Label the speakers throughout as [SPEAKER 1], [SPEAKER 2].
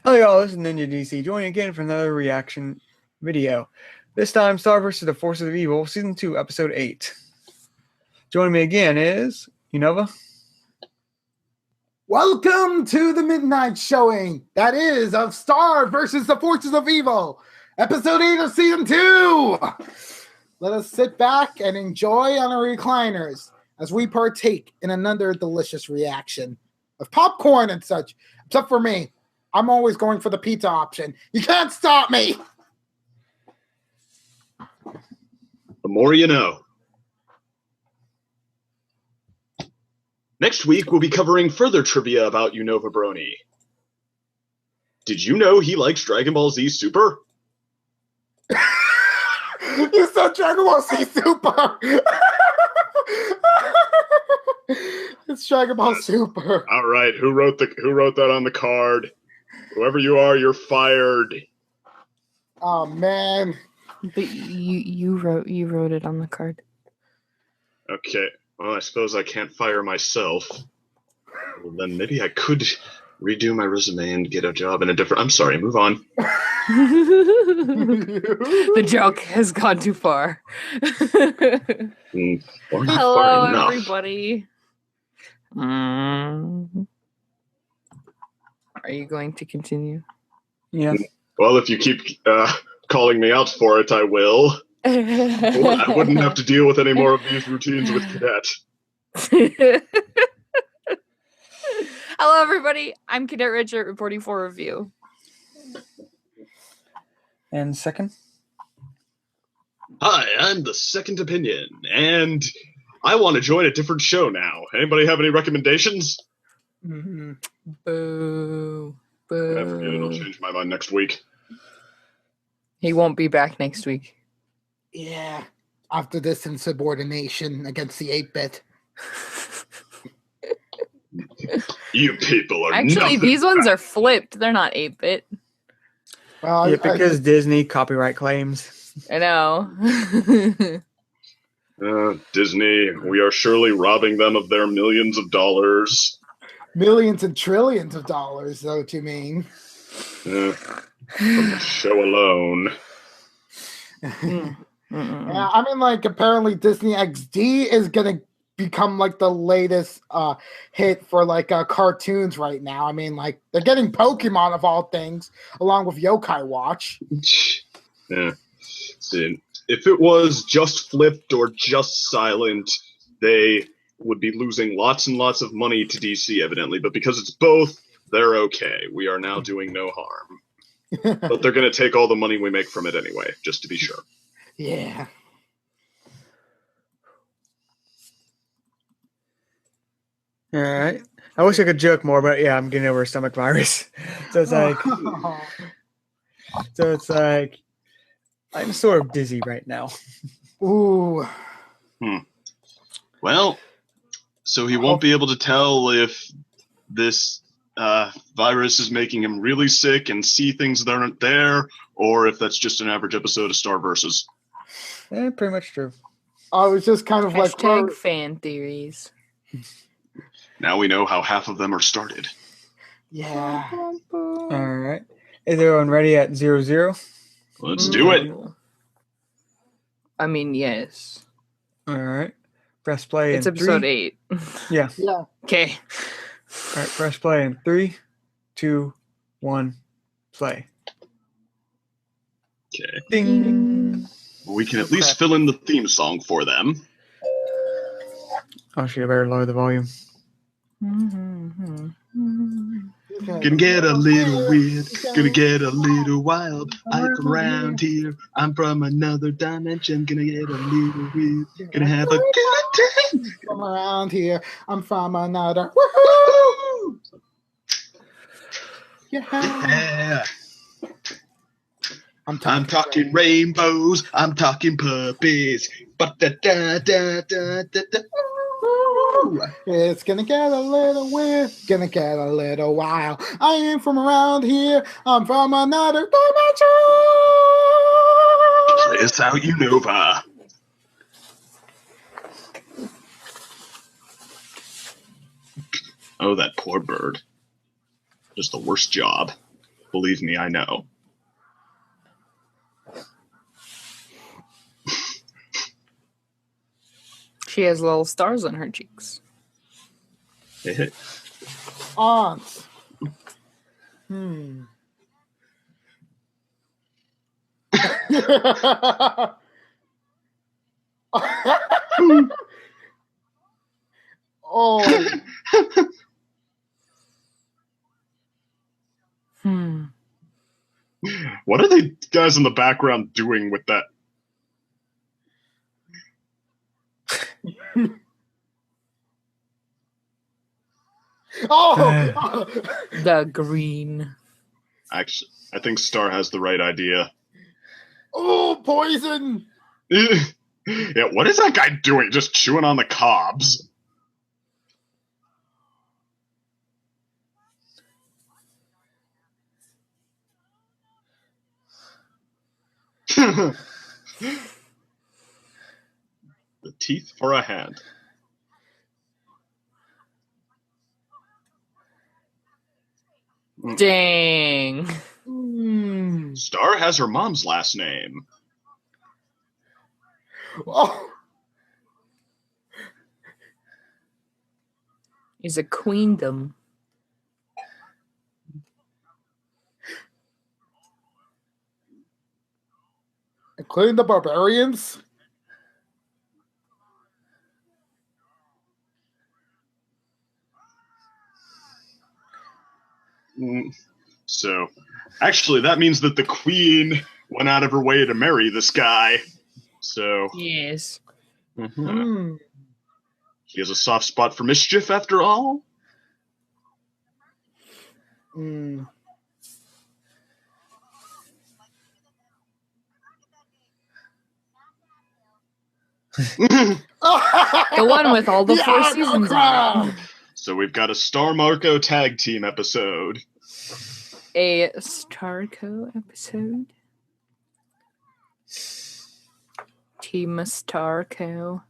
[SPEAKER 1] Hello y'all, this is Ninja DC, joining again for another reaction video. This time, Star vs. the Forces of Evil, Season 2, Episode 8. Joining me again is Unova.
[SPEAKER 2] Welcome to the midnight showing, that is, of Star vs. the Forces of Evil, Episode 8 of Season 2! Let us sit back and enjoy on our recliners as we partake in another delicious reaction of popcorn and such, except for me. I'm always going for the pizza option. You can't stop me!
[SPEAKER 3] The more you know. Next week, we'll be covering further trivia about Unova Brony. Did you know he likes Dragon Ball Z Super?
[SPEAKER 2] You said Dragon Ball Z Super! It's Dragon Ball Super.
[SPEAKER 3] All right, who wrote that on the card? Whoever you are, you're fired.
[SPEAKER 2] Oh man.
[SPEAKER 4] But you wrote it on the card.
[SPEAKER 3] Okay, well, I suppose I can't fire myself. Well, then maybe I could redo my resume and get a job in a different... I'm sorry, move on.
[SPEAKER 4] The joke has gone too far.
[SPEAKER 3] Or not
[SPEAKER 4] Hello,
[SPEAKER 3] far enough.
[SPEAKER 4] everybody. Are you going to continue?
[SPEAKER 1] Yeah.
[SPEAKER 3] Well, if you keep calling me out for it, I will. Well, I wouldn't have to deal with any more of these routines with Cadet.
[SPEAKER 4] Hello, everybody. I'm Cadet Richard reporting for review.
[SPEAKER 1] And second?
[SPEAKER 3] Hi, I'm the Second Opinion, and I want to join a different show now. Anybody have any recommendations?
[SPEAKER 4] Boo.
[SPEAKER 3] I forget it, I'll change my mind next week.
[SPEAKER 4] He won't be back next week.
[SPEAKER 2] Yeah, after this insubordination against the 8-bit.
[SPEAKER 3] You people are
[SPEAKER 4] Actually,
[SPEAKER 3] nothing.
[SPEAKER 4] these ones are flipped. They're not 8-bit.
[SPEAKER 1] Yeah, because Disney copyright claims.
[SPEAKER 4] I know.
[SPEAKER 3] Disney, we are surely robbing them of their millions of dollars.
[SPEAKER 2] Millions and trillions of dollars, though, what you mean?
[SPEAKER 3] From the show alone.
[SPEAKER 2] Yeah, I mean, like, apparently Disney XD is gonna become, like, the latest hit for, like, cartoons right now. I mean, like, they're getting Pokemon, of all things, along with Yokai Watch.
[SPEAKER 3] Yeah. See, if it was just flipped or just silent, they would be losing lots and lots of money to DC, evidently. But because it's both, they're okay. We are now doing no harm. But they're going to take all the money we make from it anyway, just to be sure.
[SPEAKER 2] Yeah.
[SPEAKER 1] All right. I wish I could joke more, but yeah, I'm getting over a stomach virus. So it's like, I'm sort of dizzy right now.
[SPEAKER 2] Ooh.
[SPEAKER 3] Well, so he won't be able to tell if this virus is making him really sick and see things that aren't there, or if that's just an average episode of Star Versus.
[SPEAKER 1] Yeah, pretty much true.
[SPEAKER 2] I was just kind of like...
[SPEAKER 4] Hashtag fan theories.
[SPEAKER 3] Now we know how half of them are started.
[SPEAKER 2] Yeah.
[SPEAKER 1] All right. Is everyone ready at 00?
[SPEAKER 3] Let's do it.
[SPEAKER 4] I mean, yes.
[SPEAKER 1] All right. Press play.
[SPEAKER 4] It's
[SPEAKER 1] in
[SPEAKER 4] episode
[SPEAKER 1] 3.
[SPEAKER 4] 8.
[SPEAKER 1] Yeah.
[SPEAKER 2] Yeah.
[SPEAKER 4] Okay.
[SPEAKER 1] All right. Press play in 3, 2, 1. Play.
[SPEAKER 3] Okay.
[SPEAKER 1] Ding.
[SPEAKER 3] We can at least fill in the theme song for them.
[SPEAKER 1] Oh, shit, I better lower the volume.
[SPEAKER 3] Gonna get a little weird, gonna get a little wild. I come around here, I'm from another dimension. Gonna get a little weird, gonna have a good time.
[SPEAKER 2] From around here, I'm from another. Woohoo!
[SPEAKER 3] Yeah.
[SPEAKER 2] I'm
[SPEAKER 3] talking rainbows, I'm talking puppies. But da da da da da da.
[SPEAKER 2] It's gonna get a little weird, gonna get a little wild. I ain't from around here, I'm from another dimension.
[SPEAKER 3] Play us out, Unova. Oh, that poor bird. Just the worst job. Believe me, I know.
[SPEAKER 4] She has little stars on her cheeks.
[SPEAKER 2] Aunt. Oh.
[SPEAKER 3] What are the guys in the background doing with that?
[SPEAKER 2] Oh.
[SPEAKER 4] The green.
[SPEAKER 3] Actually, I think Star has the right idea.
[SPEAKER 2] Oh, poison.
[SPEAKER 3] Yeah, what is that guy doing? Just chewing on the cobs. The teeth for a hand.
[SPEAKER 4] Dang.
[SPEAKER 3] Star has her mom's last name.
[SPEAKER 2] Oh.
[SPEAKER 4] He's a queendom.
[SPEAKER 2] Including the barbarians?
[SPEAKER 3] So, actually, that means that the queen went out of her way to marry this guy. So,
[SPEAKER 4] Yes.
[SPEAKER 3] He has a soft spot for mischief after all.
[SPEAKER 4] The one with all the 4 seasons on it.
[SPEAKER 3] So we've got a Star Marco tag team episode.
[SPEAKER 4] A Starco episode. Team Starco.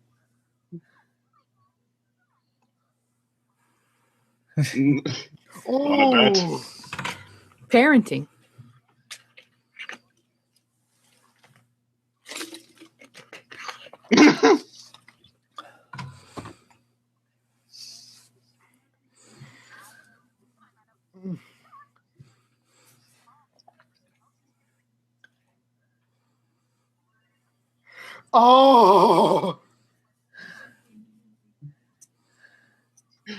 [SPEAKER 3] Wanna bet?
[SPEAKER 4] Parenting.
[SPEAKER 2] Oh.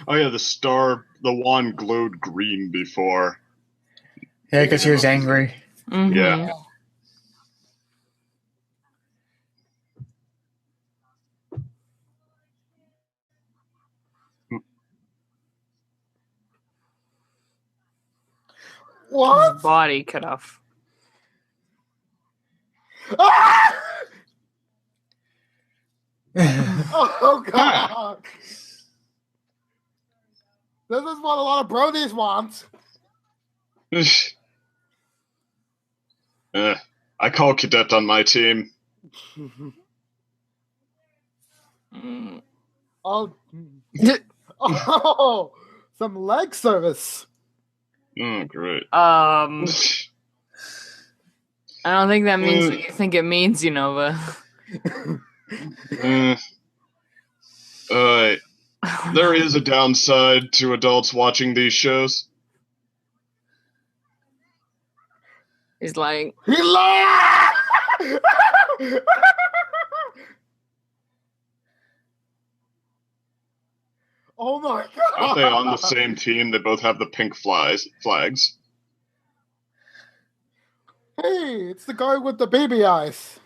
[SPEAKER 3] Oh yeah, the wand glowed green before.
[SPEAKER 1] Yeah, because he was angry.
[SPEAKER 4] Mm-hmm.
[SPEAKER 3] Yeah.
[SPEAKER 2] What?
[SPEAKER 4] His body cut off.
[SPEAKER 2] Ah! Oh god! This is what a lot of bronies want.
[SPEAKER 3] I call Cadet on my team.
[SPEAKER 2] Oh, oh, some leg service.
[SPEAKER 3] Oh, great.
[SPEAKER 4] I don't think that means what you think it means, Unova.
[SPEAKER 3] There is a downside to adults watching these shows.
[SPEAKER 4] He's like,
[SPEAKER 2] He laughed. Oh my god!
[SPEAKER 3] Aren't they on the same team? They both have the pink flags.
[SPEAKER 2] Hey, it's the guy with the baby eyes.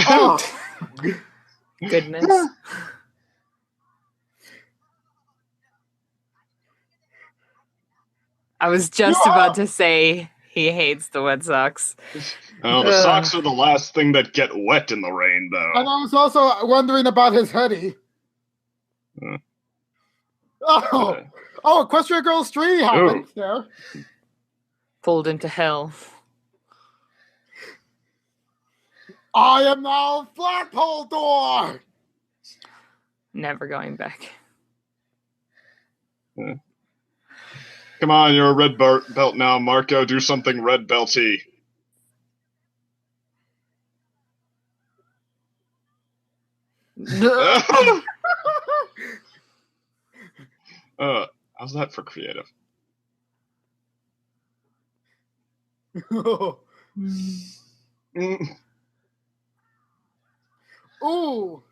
[SPEAKER 2] Oh,
[SPEAKER 4] goodness. I was just about to say he hates the Red Sox.
[SPEAKER 3] Oh, the Sox are the last thing that get wet in the rain, though.
[SPEAKER 2] and I was also wondering about his hoodie. Oh, Equestria Girls 3 happens there.
[SPEAKER 4] Pulled into hell.
[SPEAKER 2] I am now flagpole door.
[SPEAKER 4] Never going back.
[SPEAKER 3] Come on, you're a red belt now, Marco. Do something red belty. How's that for creative?
[SPEAKER 2] Ooh.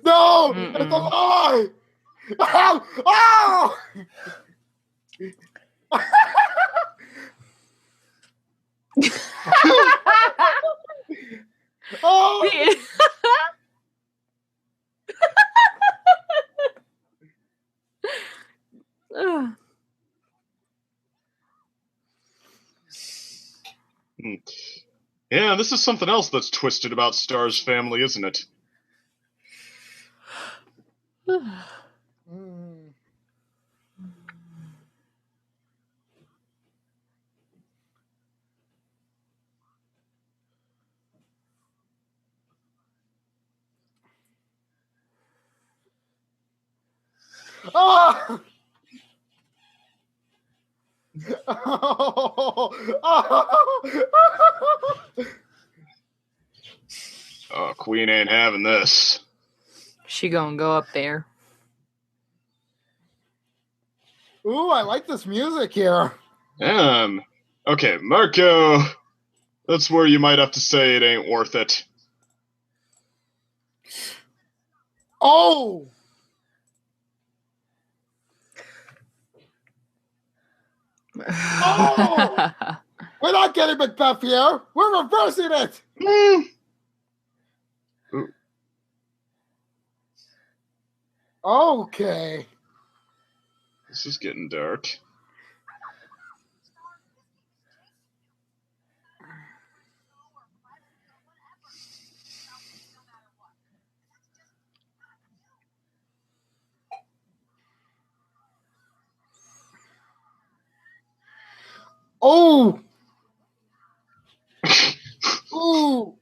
[SPEAKER 2] No, it's a lie. Ow! Ow! Oh!
[SPEAKER 3] Yeah, this is something else that's twisted about Star's family, isn't it?
[SPEAKER 2] Oh!
[SPEAKER 3] Oh, Queen ain't having this.
[SPEAKER 4] She gonna go up there.
[SPEAKER 2] Ooh, I like this music here.
[SPEAKER 3] Okay, Marco. That's where you might have to say it ain't worth it.
[SPEAKER 2] Oh! Oh! We're not getting Macbeth here. We're reversing it. Okay.
[SPEAKER 3] This is getting dark.
[SPEAKER 2] Oh! Ooh!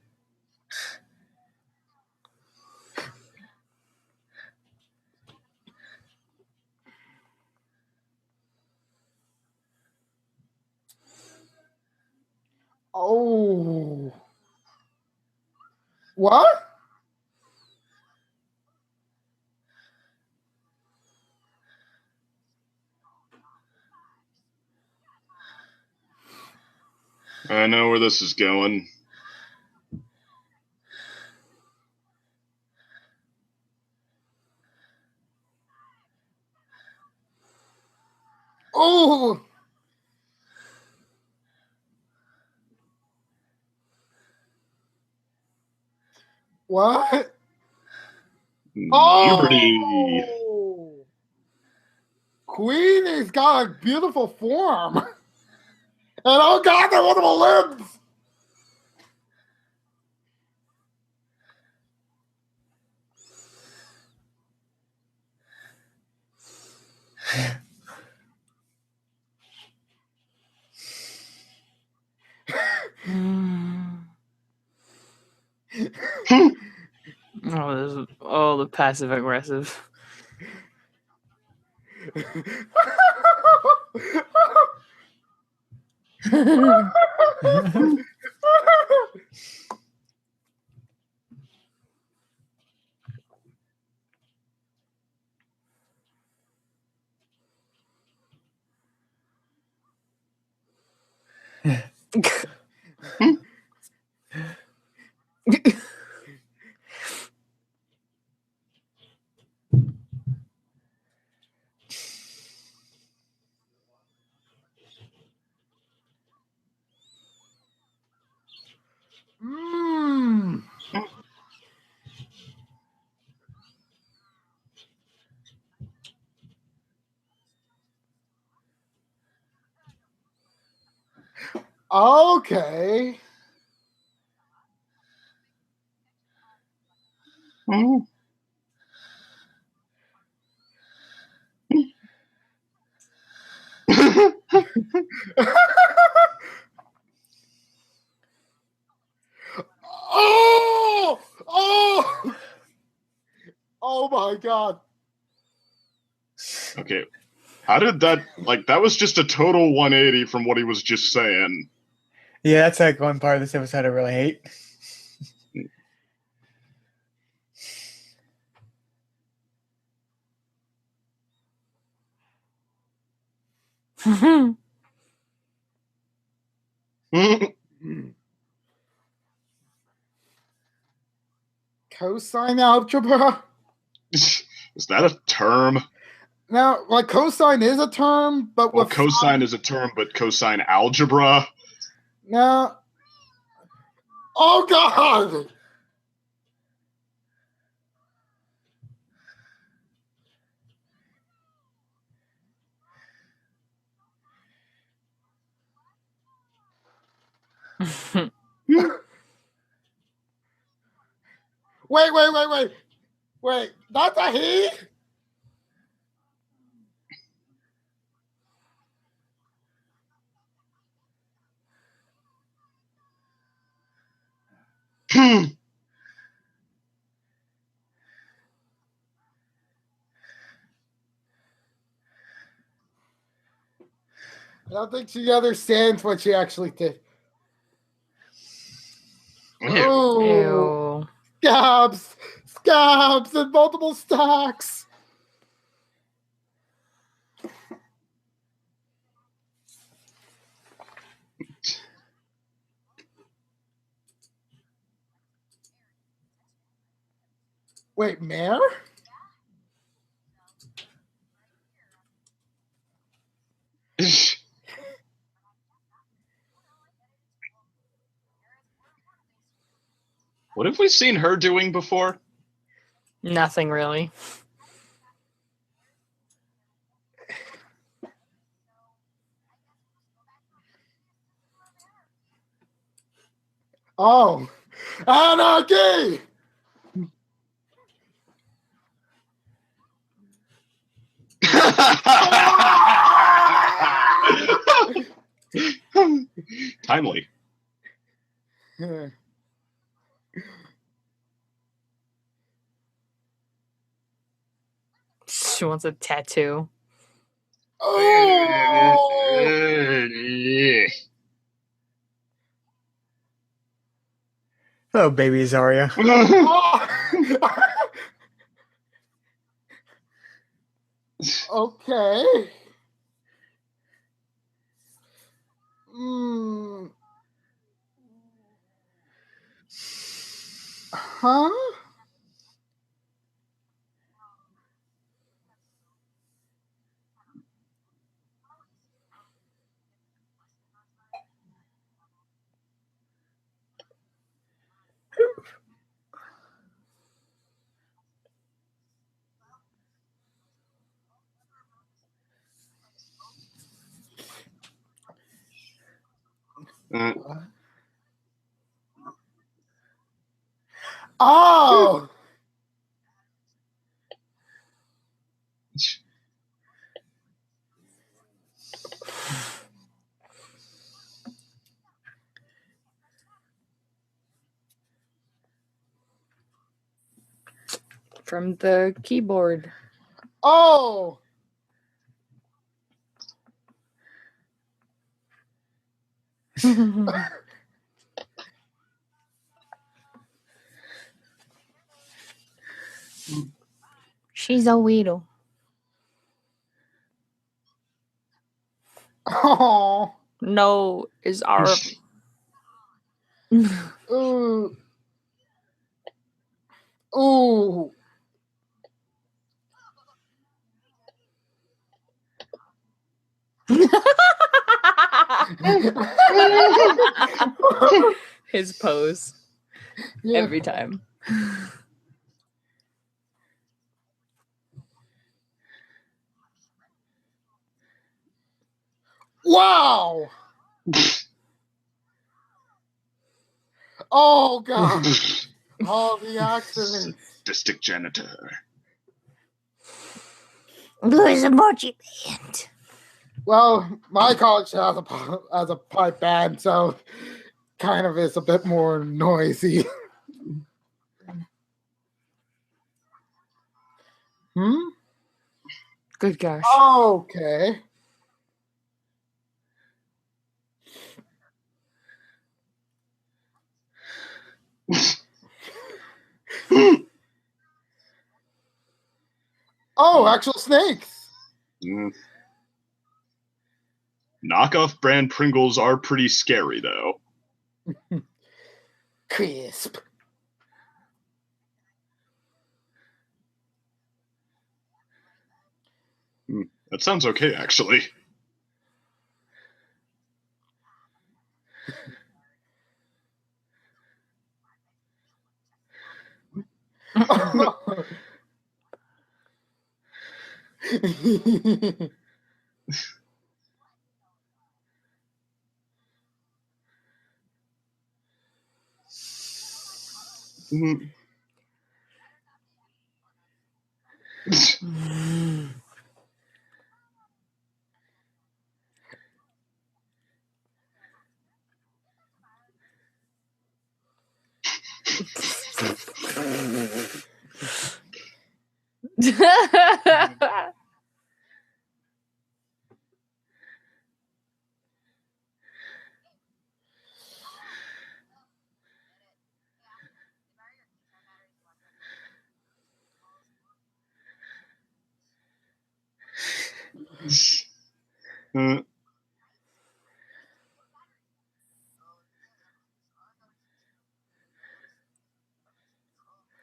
[SPEAKER 2] Oh! What?
[SPEAKER 3] I know where this is going.
[SPEAKER 2] Oh! What?
[SPEAKER 3] Puberty.
[SPEAKER 2] Oh! Queen has got a beautiful form. And oh god, they're multiple limbs!
[SPEAKER 4] The passive aggressive.
[SPEAKER 2] Okay. Oh! Oh! Oh my god.
[SPEAKER 3] Okay. How did that, like, that was just a total 180 from what he was just saying.
[SPEAKER 1] Yeah, that's like one part of this episode I really hate.
[SPEAKER 2] Cosine algebra?
[SPEAKER 3] Is that a term?
[SPEAKER 2] Now, like, cosine is a term, but
[SPEAKER 3] Well,
[SPEAKER 2] with
[SPEAKER 3] cosine is a term, but cosine algebra?
[SPEAKER 2] now. Oh god! Wait, that's a he? I don't think she understands what she actually did. Oh,
[SPEAKER 4] Ew.
[SPEAKER 2] scabs, and multiple stacks. Wait, Mare?
[SPEAKER 3] What have we seen her doing before?
[SPEAKER 4] Nothing really.
[SPEAKER 2] Oh, anarchy!
[SPEAKER 3] Timely.
[SPEAKER 4] She wants a tattoo.
[SPEAKER 2] Oh!
[SPEAKER 1] Oh, baby Zarya.
[SPEAKER 2] Okay. Mm. Huh? Oh!
[SPEAKER 4] From the keyboard.
[SPEAKER 2] Oh!
[SPEAKER 4] She's a weedle.
[SPEAKER 2] Oh!
[SPEAKER 4] No is our.
[SPEAKER 2] Ooh. Ooh.
[SPEAKER 4] His pose.
[SPEAKER 2] Yeah.
[SPEAKER 4] Every time.
[SPEAKER 2] Wow! Oh god! All the accidents.
[SPEAKER 3] Sadistic janitor.
[SPEAKER 4] There's a emoji band.
[SPEAKER 2] Well, my college has a pipe band, so kind of is a bit more noisy.
[SPEAKER 4] Good gosh.
[SPEAKER 2] Okay. Oh, actual snakes.
[SPEAKER 3] Mm. Knockoff brand Pringles are pretty scary, though.
[SPEAKER 2] Crisp.
[SPEAKER 3] That sounds okay, actually. Mm.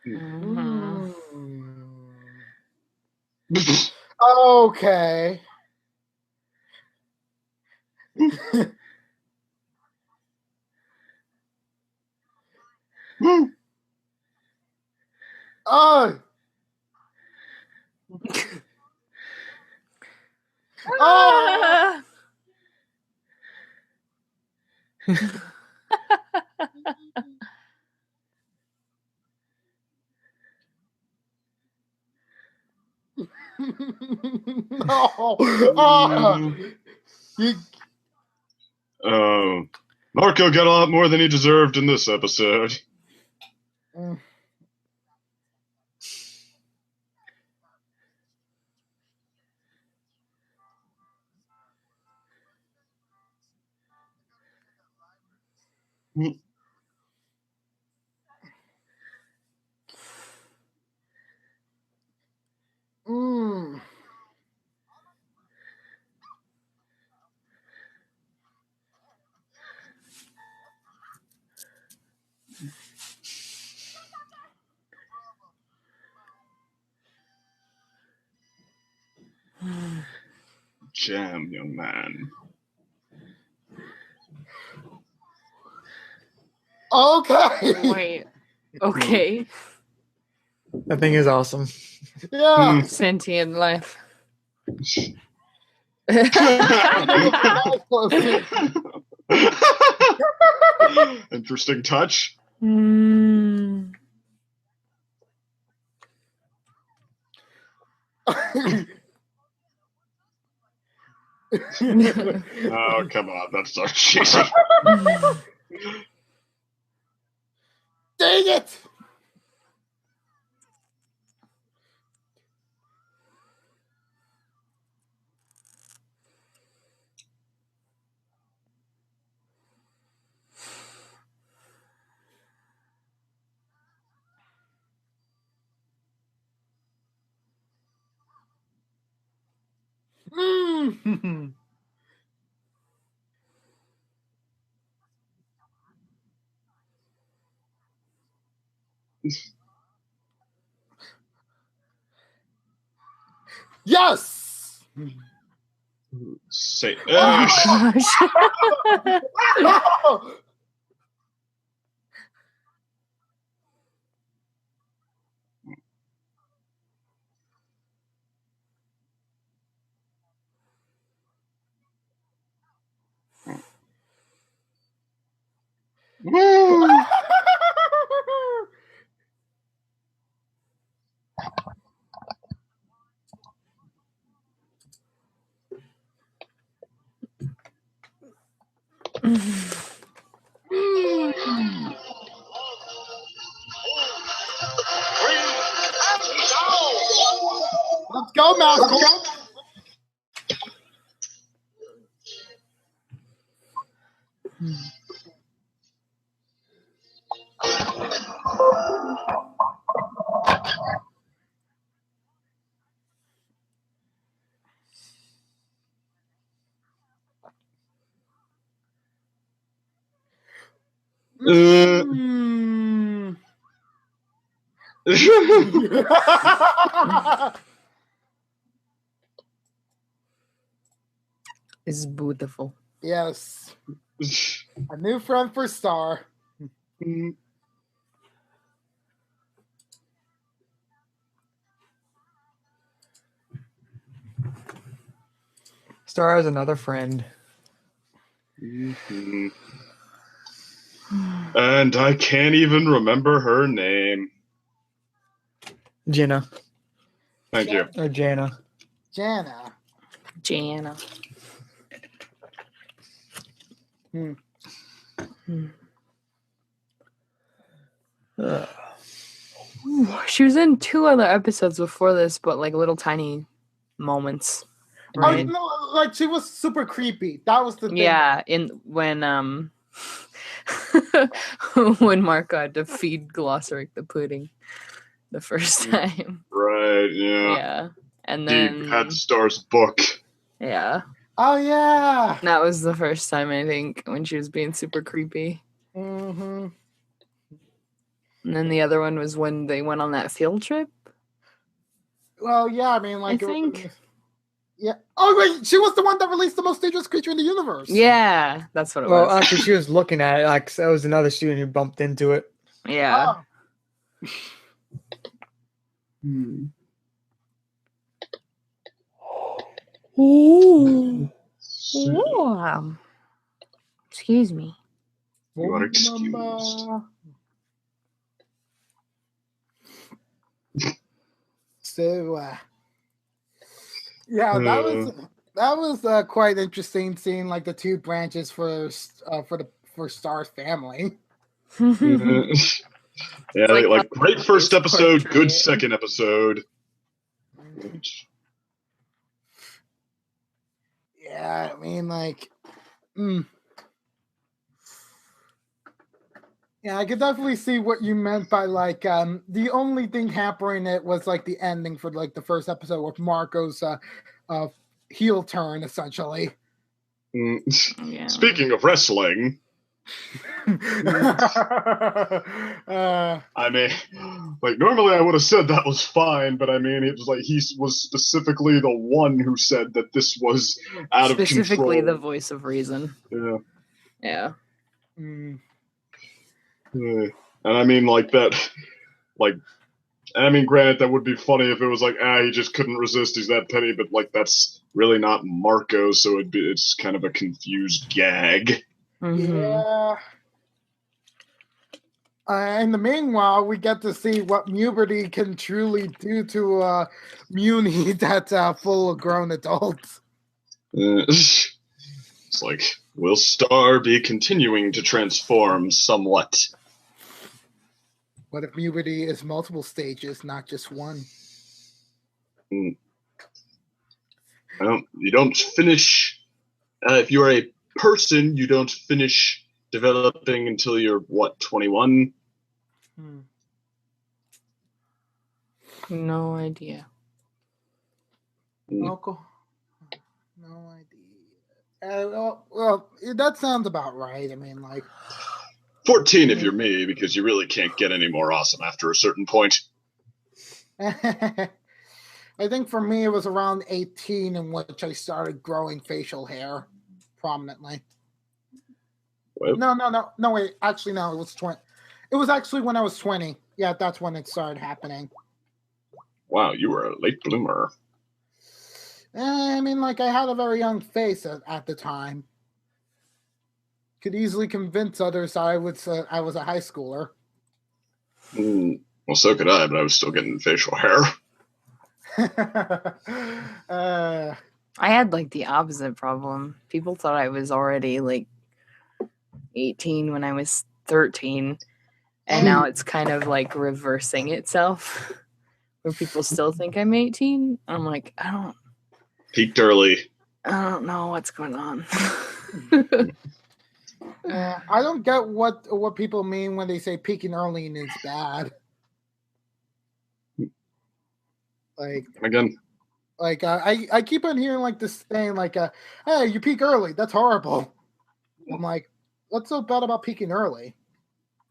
[SPEAKER 3] Uh,
[SPEAKER 4] Mhm.
[SPEAKER 2] Okay. Oh. Oh. No. Oh.
[SPEAKER 3] Marco got a lot more than he deserved in this episode.
[SPEAKER 2] Mm.
[SPEAKER 3] Jam, young man.
[SPEAKER 2] Okay.
[SPEAKER 4] Wait. Okay.
[SPEAKER 1] That thing is awesome.
[SPEAKER 2] Yeah.
[SPEAKER 4] Sentient life.
[SPEAKER 3] Interesting touch.
[SPEAKER 4] Mm.
[SPEAKER 3] Oh, come on, that's so cheesy.
[SPEAKER 2] Dang it. Mm. Yes.
[SPEAKER 3] Say,
[SPEAKER 4] Oh gosh.
[SPEAKER 3] Woo!
[SPEAKER 2] Let's go, Malcolm.
[SPEAKER 4] It's beautiful.
[SPEAKER 2] Yes. A new friend for Star.
[SPEAKER 1] Star has another friend.
[SPEAKER 3] Mhm. And I can't even remember her name.
[SPEAKER 1] Jenna.
[SPEAKER 3] Thank you.
[SPEAKER 1] Or Jana.
[SPEAKER 2] Jana.
[SPEAKER 4] Jana. She was in 2 other episodes before this, but like little tiny moments.
[SPEAKER 2] Oh,
[SPEAKER 4] Right?
[SPEAKER 2] no, like she was super creepy. That was the thing.
[SPEAKER 4] Yeah, in when when Marco had to feed Glossaric the pudding the first time.
[SPEAKER 3] Right, yeah.
[SPEAKER 4] Yeah. And
[SPEAKER 3] He
[SPEAKER 4] then
[SPEAKER 3] had Star's book.
[SPEAKER 4] yeah.
[SPEAKER 2] Oh yeah.
[SPEAKER 4] That was the first time I think when she was being super creepy.
[SPEAKER 2] Mm-hmm.
[SPEAKER 4] And then the other one was when they went on that field trip.
[SPEAKER 2] Well, yeah, I mean, like,
[SPEAKER 4] I think.
[SPEAKER 2] Yeah. Oh, wait, she was the one that released the most dangerous creature in the universe.
[SPEAKER 4] Yeah, that's what it
[SPEAKER 1] Well,
[SPEAKER 4] was.
[SPEAKER 1] actually, she was looking at it. Like, that was another student who bumped into it.
[SPEAKER 4] Yeah.
[SPEAKER 2] Oh.
[SPEAKER 4] Ooh. Excuse me.
[SPEAKER 3] You are excused.
[SPEAKER 2] So, yeah, that was quite interesting seeing like the 2 branches for Star's family.
[SPEAKER 3] Yeah, like great first
[SPEAKER 4] it's
[SPEAKER 3] episode, good
[SPEAKER 4] portrayed.
[SPEAKER 3] second episode.
[SPEAKER 2] Yeah, I mean, like, yeah, I could definitely see what you meant by like the only thing hampering it was like the ending for like the first episode with Marco's heel turn, essentially.
[SPEAKER 4] Yeah.
[SPEAKER 3] Speaking of wrestling, I mean, like normally I would have said that was fine, but I mean it was like he was specifically the one who said that this was out of control.
[SPEAKER 4] Specifically the voice of reason.
[SPEAKER 3] Yeah.
[SPEAKER 4] Yeah.
[SPEAKER 2] Mm.
[SPEAKER 3] And I mean like that, like, I mean granted that would be funny if it was like he just couldn't resist, he's that petty, but like that's really not Marco, so it's kind of a confused gag.
[SPEAKER 4] Mm-hmm.
[SPEAKER 2] Yeah. In the meanwhile, we get to see what puberty can truly do to Muni that's full-grown adults.
[SPEAKER 3] It's like, will Star be continuing to transform somewhat?
[SPEAKER 2] What if puberty is multiple stages, not just one?
[SPEAKER 3] You don't finish, if you're a person, you don't finish developing until you're, what, 21?
[SPEAKER 4] No idea.
[SPEAKER 2] Uncle? No idea. Well, that sounds about right. I mean, like
[SPEAKER 3] 14 if you're me, because you really can't get any more awesome after a certain point.
[SPEAKER 2] I think for me it was around 18 in which I started growing facial hair prominently.
[SPEAKER 3] Well,
[SPEAKER 2] No, wait. Actually, no, it was 20. It was actually when I was 20. Yeah, that's when it started happening.
[SPEAKER 3] wow, you were a late bloomer.
[SPEAKER 2] I mean, like, I had a very young face at the time. Could easily convince others I was a high schooler.
[SPEAKER 3] Well, so could I, but I was still getting facial hair.
[SPEAKER 4] I had like the opposite problem. People thought I was already like 18 when I was 13. And now it's kind of like reversing itself where people still think I'm 18. I'm like,
[SPEAKER 3] Peaked early.
[SPEAKER 4] I don't know what's going on.
[SPEAKER 2] I don't get what people mean when they say peaking early and it's bad. Like
[SPEAKER 3] Again,
[SPEAKER 2] I keep on hearing like this thing like hey, you peak early, that's horrible. I'm like, what's so bad about peaking early?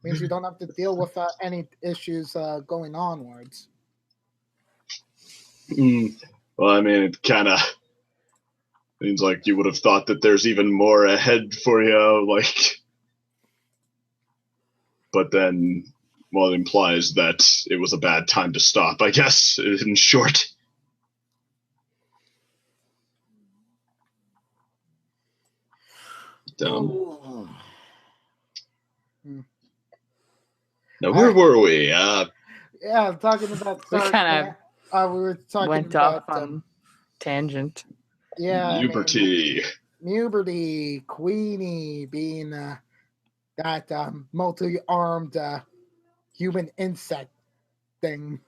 [SPEAKER 2] Means you don't have to deal with any issues going onwards.
[SPEAKER 3] Well, I mean, it kind of seems like you would have thought that there's even more ahead for you, like. But then, well, it implies that it was a bad time to stop, I guess, in short. Now, where were we?
[SPEAKER 2] Yeah, talking about.
[SPEAKER 4] We kind
[SPEAKER 2] of. We were talking
[SPEAKER 4] went
[SPEAKER 2] about
[SPEAKER 4] off on tangent.
[SPEAKER 2] Yeah,
[SPEAKER 3] Puberty.
[SPEAKER 2] Puberty, Queenie being that multi-armed human insect thing.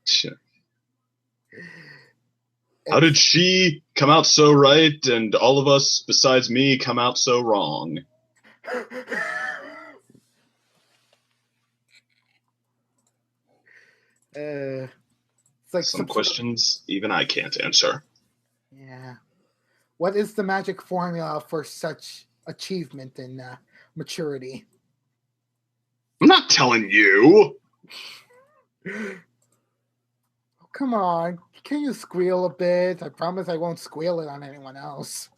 [SPEAKER 3] Sure. How did she come out so right and all of us, besides me, come out so wrong?
[SPEAKER 2] It's like
[SPEAKER 3] some questions even I can't answer.
[SPEAKER 2] Yeah. What is the magic formula for such achievement and maturity?
[SPEAKER 3] I'm not telling you.
[SPEAKER 2] Oh, come on. Can you squeal a bit? I promise I won't squeal it on anyone else.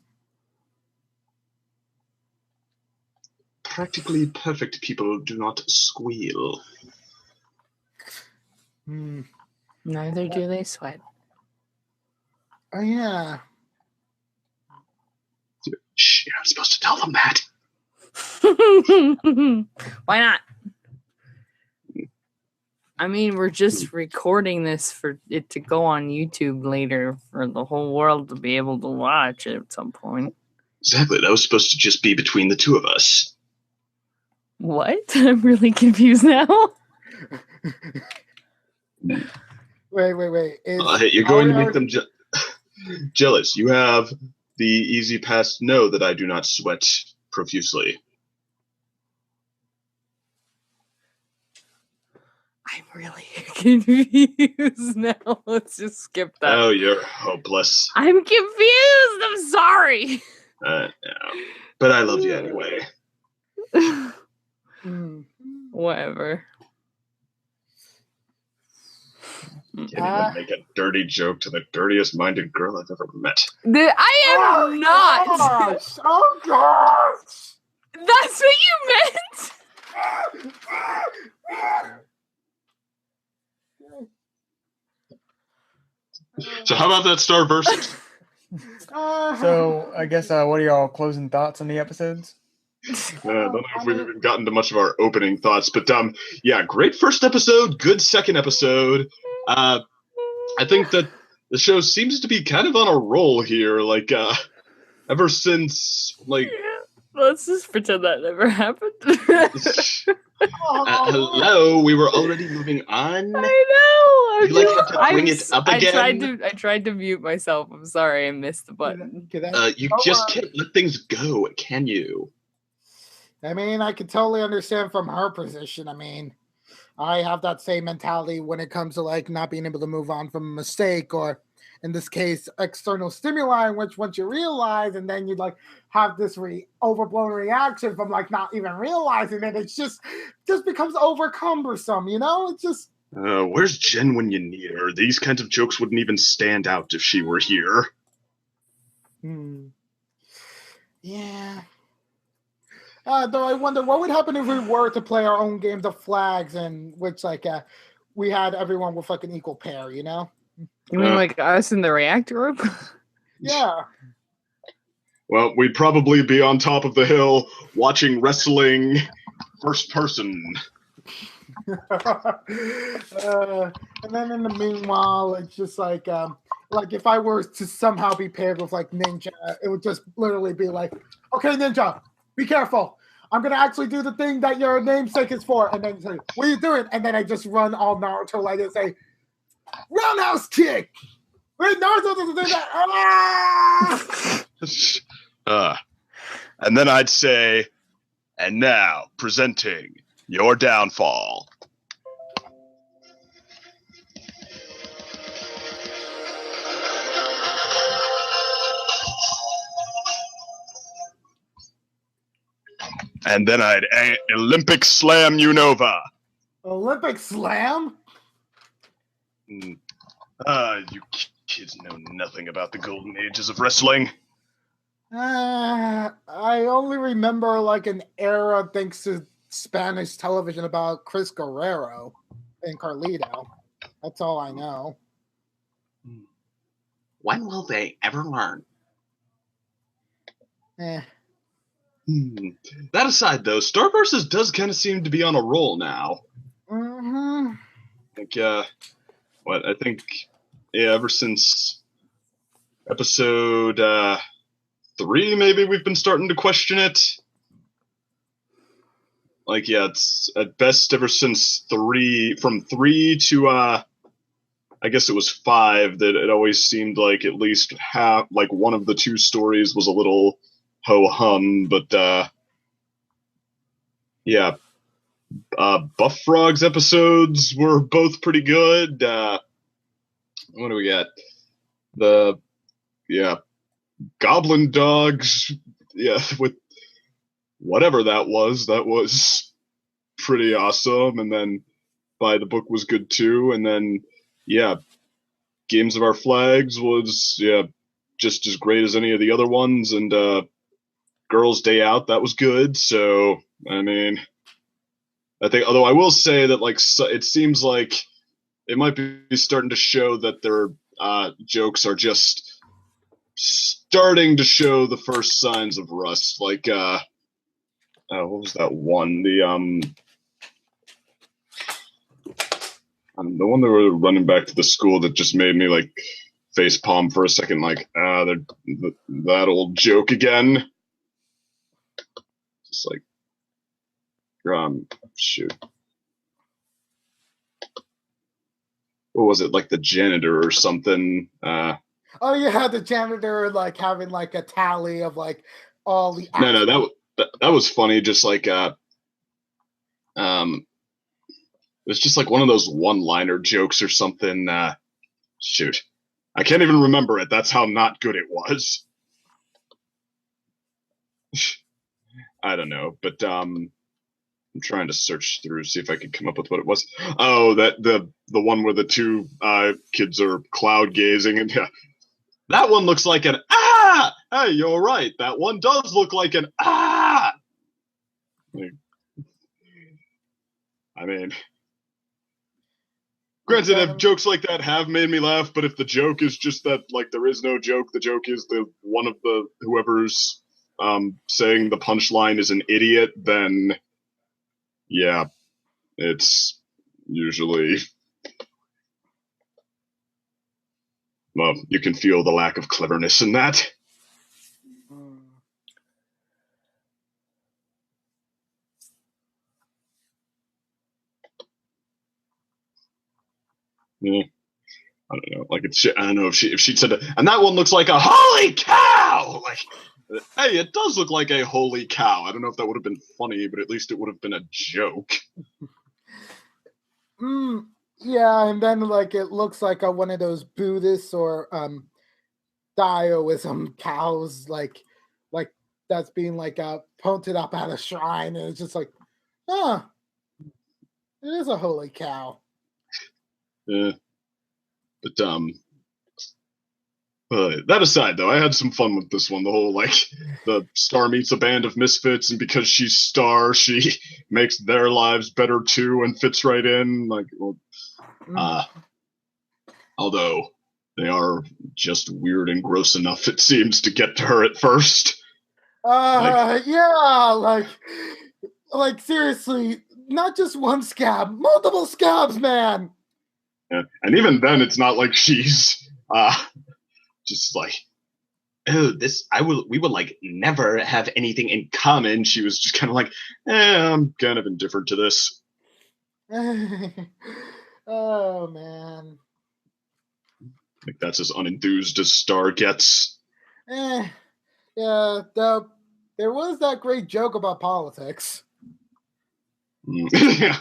[SPEAKER 3] Practically perfect people do not squeal.
[SPEAKER 4] Neither do they sweat.
[SPEAKER 2] Oh, yeah.
[SPEAKER 3] Shh, you're not supposed to tell them that.
[SPEAKER 4] Why not? I mean, we're just recording this for it to go on YouTube later for the whole world to be able to watch at some point.
[SPEAKER 3] Exactly. That was supposed to just be between the two of us.
[SPEAKER 4] What? I'm really confused now.
[SPEAKER 2] Wait.
[SPEAKER 3] Hey, you're going to make them jealous. You have the easy pass know that I do not sweat profusely.
[SPEAKER 4] I'm really confused now. Let's just skip that.
[SPEAKER 3] Oh, you're hopeless.
[SPEAKER 4] I'm confused. I'm sorry.
[SPEAKER 3] No. But I love you anyway.
[SPEAKER 4] Whatever.
[SPEAKER 3] Can't even make a dirty joke to the dirtiest minded girl I've ever met.
[SPEAKER 4] I am not.
[SPEAKER 2] Gosh. Oh gosh!
[SPEAKER 4] That's what you meant?
[SPEAKER 3] So how about that Star versus?
[SPEAKER 1] So I guess what are y'all closing thoughts on the episodes?
[SPEAKER 3] I don't know if we've even gotten to much of our opening thoughts, but yeah, great first episode, good second episode. I think that the show seems to be kind of on a roll here, like ever since
[SPEAKER 4] let's just pretend that never happened.
[SPEAKER 3] Hello, we were already moving on.
[SPEAKER 4] I know.
[SPEAKER 3] You have to bring it up again.
[SPEAKER 4] I tried to mute myself. I'm sorry, I missed the button.
[SPEAKER 3] You just can't let things go, can you?
[SPEAKER 2] I mean, I could totally understand from her position. I mean, I have that same mentality when it comes to like not being able to move on from a mistake, or in this case, external stimuli, which once you realize, and then you'd like have this overblown reaction from like not even realizing it. It's just becomes over cumbersome, you know? It's just.
[SPEAKER 3] Where's Jen when you need her? These kinds of jokes wouldn't even stand out if she were here.
[SPEAKER 2] Yeah. Though I wonder what would happen if we were to play our own games of flags, and which like we had everyone with like an equal pair, you know?
[SPEAKER 4] You mean like us in the reactor group?
[SPEAKER 2] Yeah.
[SPEAKER 3] Well, we'd probably be on top of the hill watching wrestling first person.
[SPEAKER 2] And then in the meanwhile, it's just like if I were to somehow be paired with like Ninja, it would just literally be like, okay, Ninja, be careful. I'm gonna actually do the thing that your namesake is for. And then say, what are you doing? And then I just run all Naruto like and say, roundhouse kick. Wait, Naruto doesn't do that. Ah!
[SPEAKER 3] And then I'd say, and now presenting your downfall. And then I'd Olympic slam Unova.
[SPEAKER 2] Olympic slam?
[SPEAKER 3] You kids know nothing about the golden ages of wrestling.
[SPEAKER 2] I only remember like an era thanks to Spanish television about Chris Guerrero and Carlito. That's all I know.
[SPEAKER 3] When will they ever learn? That aside, though, Star Versus does kind of seem to be on a roll now.
[SPEAKER 2] Mm-hmm.
[SPEAKER 3] I think, ever since episode 3, maybe we've been starting to question it. It's at best ever since 3, from 3 to, I guess it was 5, that it always seemed like at least half, like one of the two stories was a little ho-hum, but, Buff Frog's episodes were both pretty good. What do we got? Goblin Dogs, with whatever that was pretty awesome, and then By the Book was good too, and then, Games of Our Flags was, just as great as any of the other ones, and, Girls' Day Out, that was good, so, I mean, I think, although I will say that, it seems like it might be starting to show that their jokes are just starting to show the first signs of rust. What was that one? The one that were running back to the school that just made me face palm for a second, that old joke again. Just shoot. What was it, the janitor or something?
[SPEAKER 2] Oh yeah, the janitor having a tally of all the.
[SPEAKER 3] No, that was funny. Just it was just one of those one-liner jokes or something. Shoot, I can't even remember it. That's how not good it was. I don't know, but I'm trying to search through, see if I can come up with what it was. Oh, the one where the two kids are cloud gazing, and that one looks like an ah. Hey, you're right. That one does look like an ah. I mean, granted, if jokes like that have made me laugh, but if the joke is just that there is no joke, the joke is the one of the whoever's saying the punchline is an idiot, then it's usually, well, you can feel the lack of cleverness in that. Yeah. I don't know. I don't know if she'd said it, and that one looks like a holy cow. Hey, it does look like a holy cow. I don't know if that would have been funny, but at least it would have been a joke.
[SPEAKER 2] Yeah, and then it looks like one of those Buddhist or Taoism cows, that's being pointed up at a shrine, and it's just it is a holy cow.
[SPEAKER 3] Yeah, but that aside, though, I had some fun with this one. The whole the Star meets a band of misfits, and because she's Star, she makes their lives better too, and fits right in. Although they are just weird and gross enough, it seems, to get to her at first.
[SPEAKER 2] Seriously, not just one scab, multiple scabs, man.
[SPEAKER 3] Yeah. And even then, it's not like she's just oh, we would like never have anything in common. She was just kind of like, I'm kind of indifferent to this.
[SPEAKER 2] Oh man.
[SPEAKER 3] Like that's as unenthused as Star gets.
[SPEAKER 2] Yeah, there was that great joke about politics.
[SPEAKER 3] Yeah.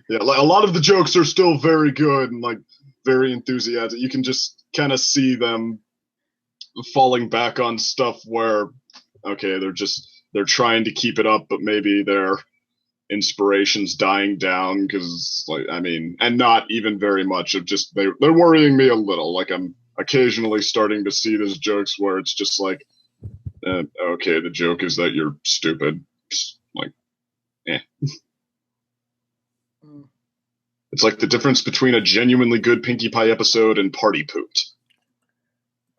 [SPEAKER 3] Yeah, like, a lot of the jokes are still very good and like very enthusiastic. You can just kind of see them falling back on stuff where, okay, they're trying to keep it up, but maybe their inspiration's dying down because, like, I mean, and not even very much of just they're worrying me a little. Like I'm occasionally starting to see those jokes where it's just like, okay, the joke is that you're stupid. Just like, eh. It's like the difference between a genuinely good Pinkie Pie episode and Party Pooped.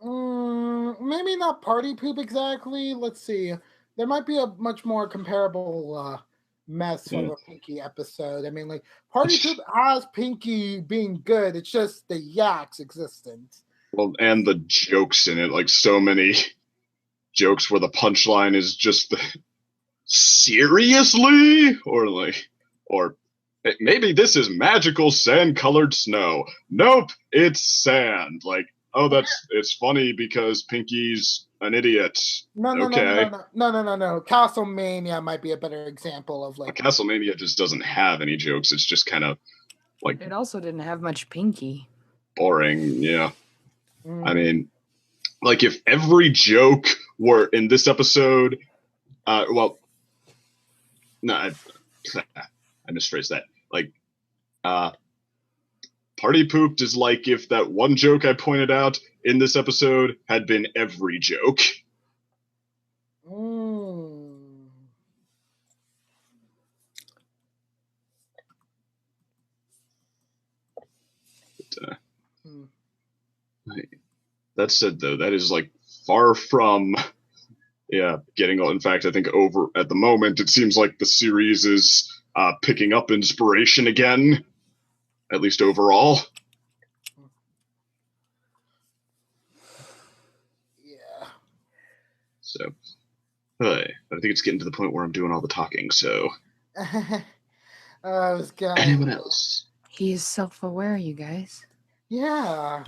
[SPEAKER 2] Maybe not Party Poop exactly. Let's see. There might be a much more comparable mess of a Pinkie episode. I mean, like Party Poop has Pinkie being good. It's just the yak's existence.
[SPEAKER 3] Well, and the jokes in it, like so many jokes where the punchline is just the seriously, or maybe this is magical sand-colored snow. Nope, it's sand. Like, oh, it's funny because Pinkie's an idiot.
[SPEAKER 2] No. Castlemania might be a better example of like.
[SPEAKER 3] Castlemania just doesn't have any jokes. It's just kind of like.
[SPEAKER 4] It also didn't have much Pinkie.
[SPEAKER 3] Boring, yeah. I mean, like if every joke were in this episode, well, no, I misphrased that. Like, Party Pooped is like if that one joke I pointed out in this episode had been every joke. But, that said, though, that is like far from, getting all. In fact, I think over at the moment, it seems like the series is picking up inspiration again, at least overall.
[SPEAKER 2] Yeah.
[SPEAKER 3] So, but I think it's getting to the point where I'm doing all the talking. So, anyone else?
[SPEAKER 4] He is self-aware, you guys.
[SPEAKER 2] Yeah.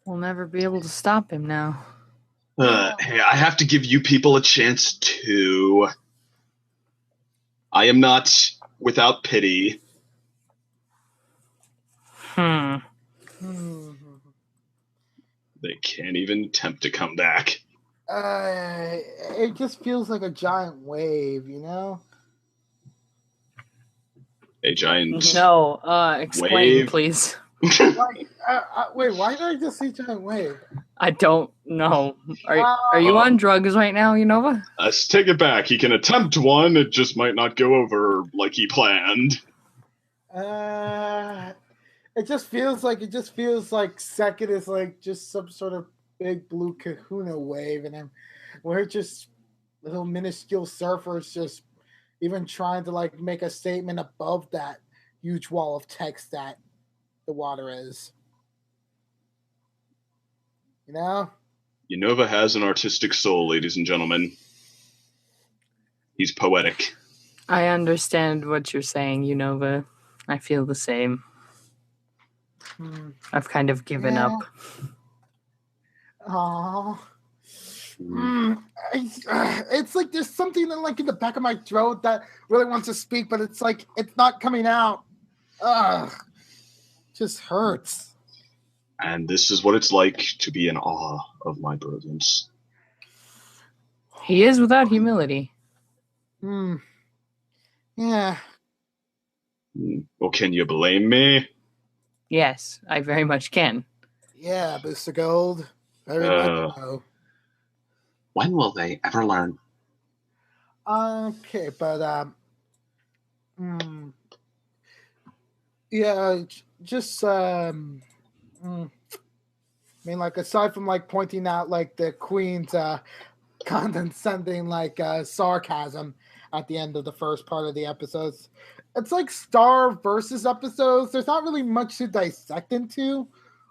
[SPEAKER 4] We'll never be able to stop him now.
[SPEAKER 3] Hey, I have to give you people a chance too. I am not without pity. They can't even attempt to come back.
[SPEAKER 2] It just feels like a giant wave, you know?
[SPEAKER 3] A giant
[SPEAKER 4] No, explain,
[SPEAKER 3] wave.
[SPEAKER 4] Please.
[SPEAKER 2] Wait, why did I just say giant wave?
[SPEAKER 4] I don't know. Are you on drugs right now, Unova?
[SPEAKER 3] Let's take it back. He can attempt one. It just might not go over like he planned.
[SPEAKER 2] It just feels like second is like just some sort of big blue kahuna wave, and we're just little minuscule surfers just even trying to like make a statement above that huge wall of text that the water is. You know?
[SPEAKER 3] Unova has an artistic soul, ladies and gentlemen. He's poetic.
[SPEAKER 4] I understand what you're saying, Unova. I feel the same. I've kind of given up.
[SPEAKER 2] Aww. It's like there's something like in the back of my throat that really wants to speak, but it's like it's not coming out. Ugh. Just hurts.
[SPEAKER 3] And this is what it's like to be in awe of my brilliance.
[SPEAKER 4] He is without humility.
[SPEAKER 2] Yeah.
[SPEAKER 3] Well, can you blame me?
[SPEAKER 4] Yes, I very much can.
[SPEAKER 2] Yeah, Booster Gold. Very much so.
[SPEAKER 3] When will they ever learn?
[SPEAKER 2] Okay, but yeah, just I mean, like aside from like pointing out like the Queen's condescending like sarcasm at the end of the first part of the episodes, it's like Star versus episodes. There's not really much to dissect into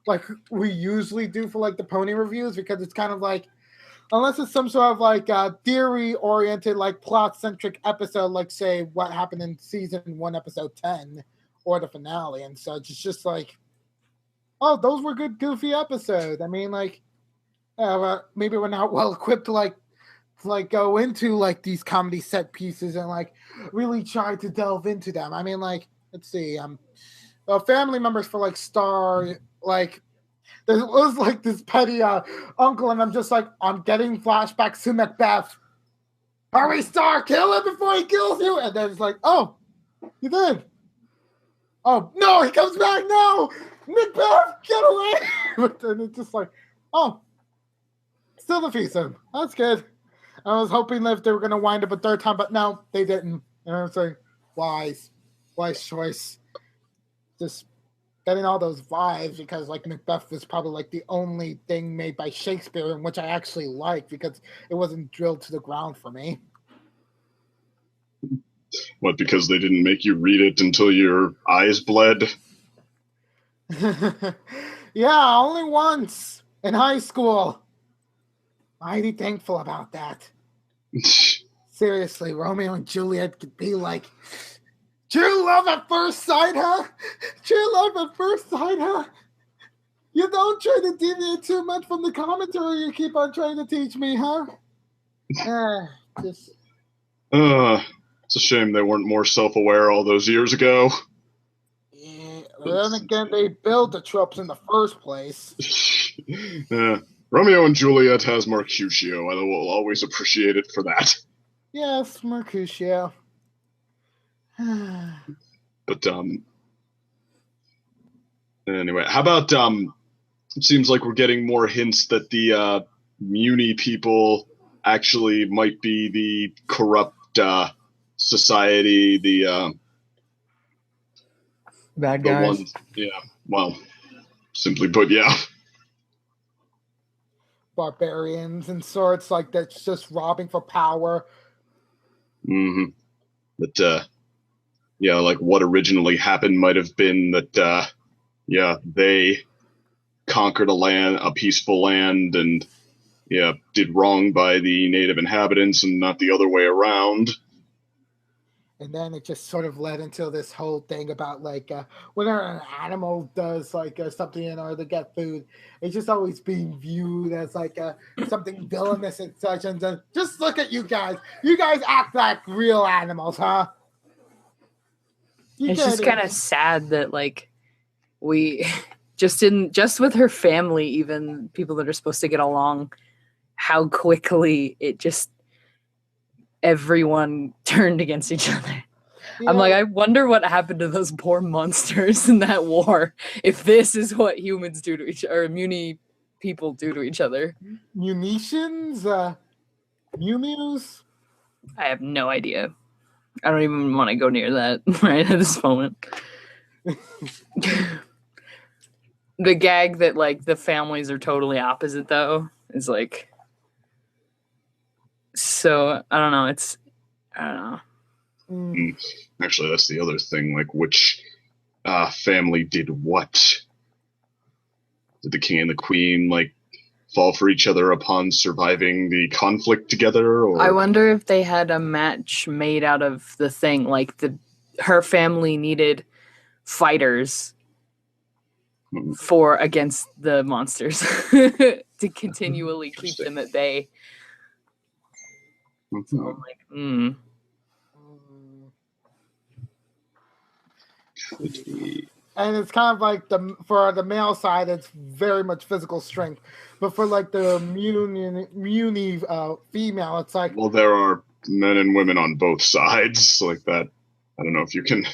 [SPEAKER 2] like we usually do for like the pony reviews, because it's kind of like, unless it's some sort of like theory oriented, like plot centric episode, like say what happened in season 1, episode 10, or the finale and such. It's just like, oh, those were good goofy episodes. I mean, like, maybe we're not well equipped to like go into like these comedy set pieces and like really try to delve into them. I mean, like, let's see, family members for like Star, like there was like this petty uncle, and I'm just like, I'm getting flashbacks to Macbeth. Hurry, Star, kill him before he kills you. And then it's like, oh, you did. Oh no, he comes back. No, Macbeth, get away. But then it's just like, oh, still defeats him. That's good. I was hoping that they were going to wind up a third time, but no, they didn't. And I was like, wise choice. Just getting all those vibes, because like Macbeth was probably like the only thing made by Shakespeare in which I actually liked, because it wasn't drilled to the ground for me.
[SPEAKER 3] What, because they didn't make you read it until your eyes bled?
[SPEAKER 2] Yeah, only once in high school. Mighty thankful about that. Seriously, Romeo and Juliet could be like, true love at first sight, huh? True love at first sight, huh? You don't try to deviate too much from the commentary you keep on trying to teach me, huh? Just...
[SPEAKER 3] It's a shame they weren't more self-aware all those years ago.
[SPEAKER 2] Yeah, then again, they built the tropes in the first place.
[SPEAKER 3] Romeo and Juliet has Mercutio. I will always appreciate it for that.
[SPEAKER 2] Yes, Mercutio.
[SPEAKER 3] But anyway, how about it seems like we're getting more hints that the Mewni people actually might be the corrupt society, the
[SPEAKER 1] bad guys.
[SPEAKER 3] Ones, yeah. Well, simply put, yeah.
[SPEAKER 2] Barbarians and sorts like that's just robbing for power.
[SPEAKER 3] Mm-hmm. But yeah, like what originally happened might have been that yeah, they conquered a peaceful land, and yeah, did wrong by the native inhabitants and not the other way around.
[SPEAKER 2] And then it just sort of led into this whole thing about like whenever an animal does like something in order to get food, it's just always being viewed as like something villainous and such. And then just look at you guys. You guys act like real animals, huh?
[SPEAKER 4] It's just kind of sad that like we just with her family, even people that are supposed to get along, how quickly it just everyone turned against each other. Yeah. I'm like, I wonder what happened to those poor monsters in that war. If this is what humans do to each other, or Mewni people do to each other.
[SPEAKER 2] Munitions? Mew-mews?
[SPEAKER 4] I have no idea. I don't even want to go near that right at this moment. The gag that like the families are totally opposite though is like, so I don't know. I don't know.
[SPEAKER 3] Actually, that's the other thing. Like, which family did what? Did the king and the queen like fall for each other upon surviving the conflict together? Or
[SPEAKER 4] I wonder if they had a match made out of the thing. Like her family needed fighters against the monsters to continually keep them at bay. So I'm like,
[SPEAKER 2] And it's kind of like for the male side, it's very much physical strength, but for like the Mewni female, it's like,
[SPEAKER 3] well, there are men and women on both sides like that. I don't know if you can.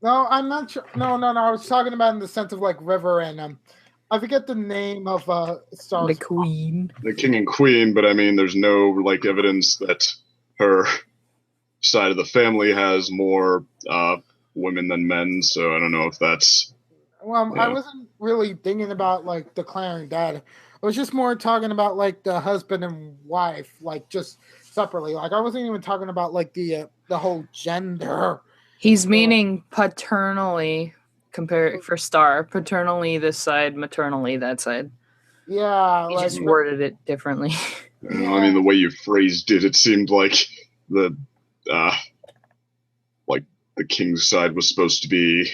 [SPEAKER 2] No, I'm not sure. No. I was talking about in the sense of like River and I forget the name of Star's
[SPEAKER 4] the queen,
[SPEAKER 3] the king and queen, but I mean, there's no like evidence that her side of the family has more women than men, so I don't know if that's.
[SPEAKER 2] Well, yeah. I wasn't really thinking about like declaring that. I was just more talking about like the husband and wife, like just separately. Like I wasn't even talking about like the whole gender.
[SPEAKER 4] He's meaning paternally, compare for Star, paternally this side, maternally that side.
[SPEAKER 2] Yeah,
[SPEAKER 4] He
[SPEAKER 2] like,
[SPEAKER 4] just worded it differently.
[SPEAKER 3] I mean, the way you phrased it, it seemed like the king's side was supposed to be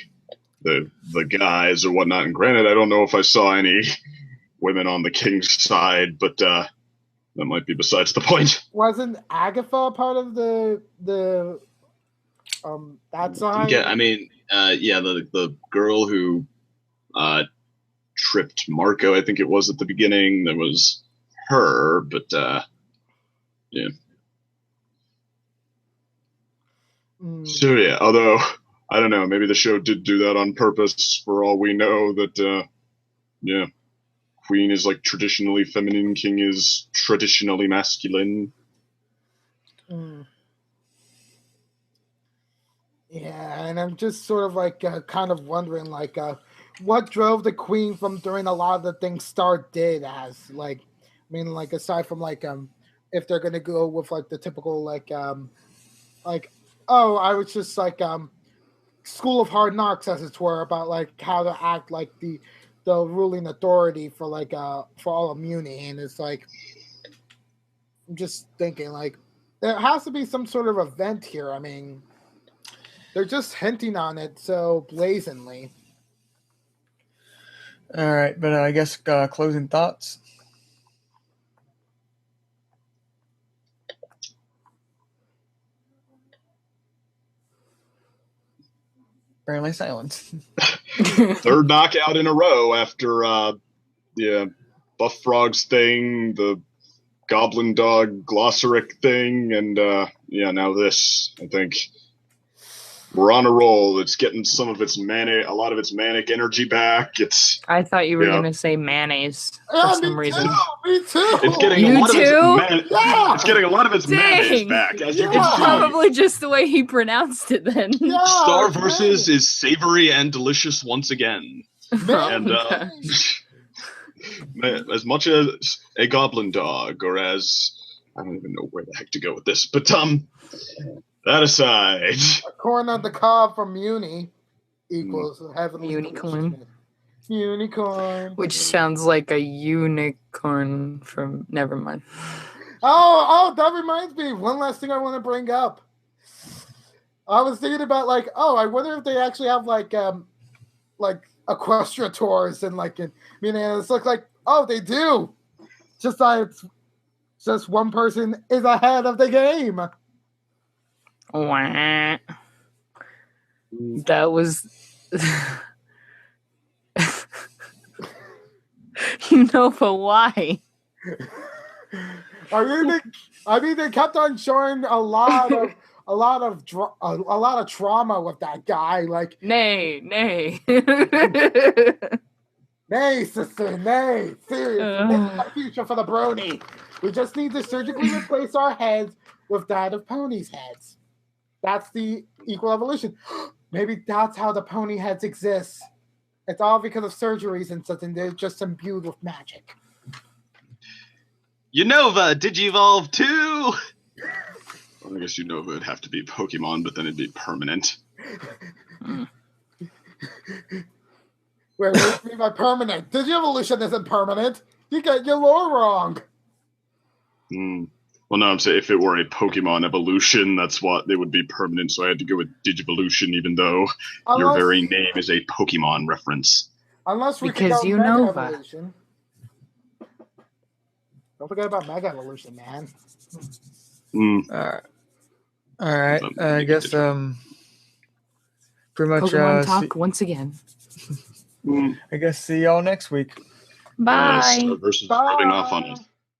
[SPEAKER 3] the guys or whatnot. And granted, I don't know if I saw any women on the king's side, but that might be besides the point.
[SPEAKER 2] wasn't Agatha part of the that side?
[SPEAKER 3] Yeah, I mean, the girl who tripped Marco, I think it was at the beginning, that was her, but yeah. So yeah, although I don't know, maybe the show did do that on purpose. For all we know, that Queen is like traditionally feminine, King is traditionally masculine.
[SPEAKER 2] Yeah, and I'm just sort of like kind of wondering like what drove the Queen from doing a lot of the things Star did as like, I mean, like aside from like if they're gonna go with like the typical like oh, I was just like School of Hard Knocks, as it were, about like how to act like the ruling authority for like for all of Muni, and it's like I'm just thinking like there has to be some sort of event here. I mean, they're just hinting on it so blazingly.
[SPEAKER 1] All right, but I guess closing thoughts. Apparently silence.
[SPEAKER 3] Third knockout in a row after Buff Frog's thing, the Goblin Dog Glossaric thing, and now this. I think we're on a roll. It's getting a lot of its manic energy back.
[SPEAKER 4] I thought you were gonna say mayonnaise
[SPEAKER 2] Yeah,
[SPEAKER 4] for some reason.
[SPEAKER 2] Me too.
[SPEAKER 3] It's getting
[SPEAKER 4] You
[SPEAKER 3] a lot
[SPEAKER 4] too?
[SPEAKER 3] It's getting a lot of its mayonnaise
[SPEAKER 4] Dang.
[SPEAKER 3] back. As you
[SPEAKER 2] Yeah.
[SPEAKER 3] can
[SPEAKER 4] It's
[SPEAKER 3] see,
[SPEAKER 4] probably just the way he pronounced it then.
[SPEAKER 2] Yeah,
[SPEAKER 3] Star
[SPEAKER 2] okay.
[SPEAKER 3] Versus is savory and delicious once again.
[SPEAKER 2] Man,
[SPEAKER 3] And as much as a Goblin Dog, or as I don't even know where the heck to go with this, but that aside,
[SPEAKER 2] a corn on the cob from Muni equals heavenly
[SPEAKER 4] Unicorn.
[SPEAKER 2] Unicorn.
[SPEAKER 4] Which sounds like a unicorn from. Never mind.
[SPEAKER 2] Oh, that reminds me. One last thing I want to bring up. I was thinking about like, I wonder if they actually have like equestria tours and like in it's like they do. Just like just one person is ahead of the game.
[SPEAKER 4] Wah. That was. But why?
[SPEAKER 2] I mean, they kept on showing a lot of trauma with that guy. Like,
[SPEAKER 4] Nay.
[SPEAKER 2] nay, sister, nay, seriously, this is the future for the brony. We just need to surgically replace our heads with that of ponies' heads. That's the equal evolution. Maybe that's how the pony heads exist. It's all because of surgeries and such, and they're just imbued with magic.
[SPEAKER 3] Unova Digivolve 2! Well, I guess Unova would have to be Pokemon, but then it'd be permanent.
[SPEAKER 2] Wait, what do you mean by permanent? Digievolution isn't permanent. You get your lore wrong.
[SPEAKER 3] Well, no, I'm saying if it were a Pokemon evolution, that's what they would be permanent. So I had to go with Digivolution, even though your very name is a Pokemon reference.
[SPEAKER 2] Unless we
[SPEAKER 4] Because
[SPEAKER 2] could go Mega Evolution. Don't forget about Mega Evolution, man.
[SPEAKER 1] All right. I guess pretty much
[SPEAKER 4] Pokemon talk once again.
[SPEAKER 1] I guess see y'all next week.
[SPEAKER 3] Versus rubbing off on us.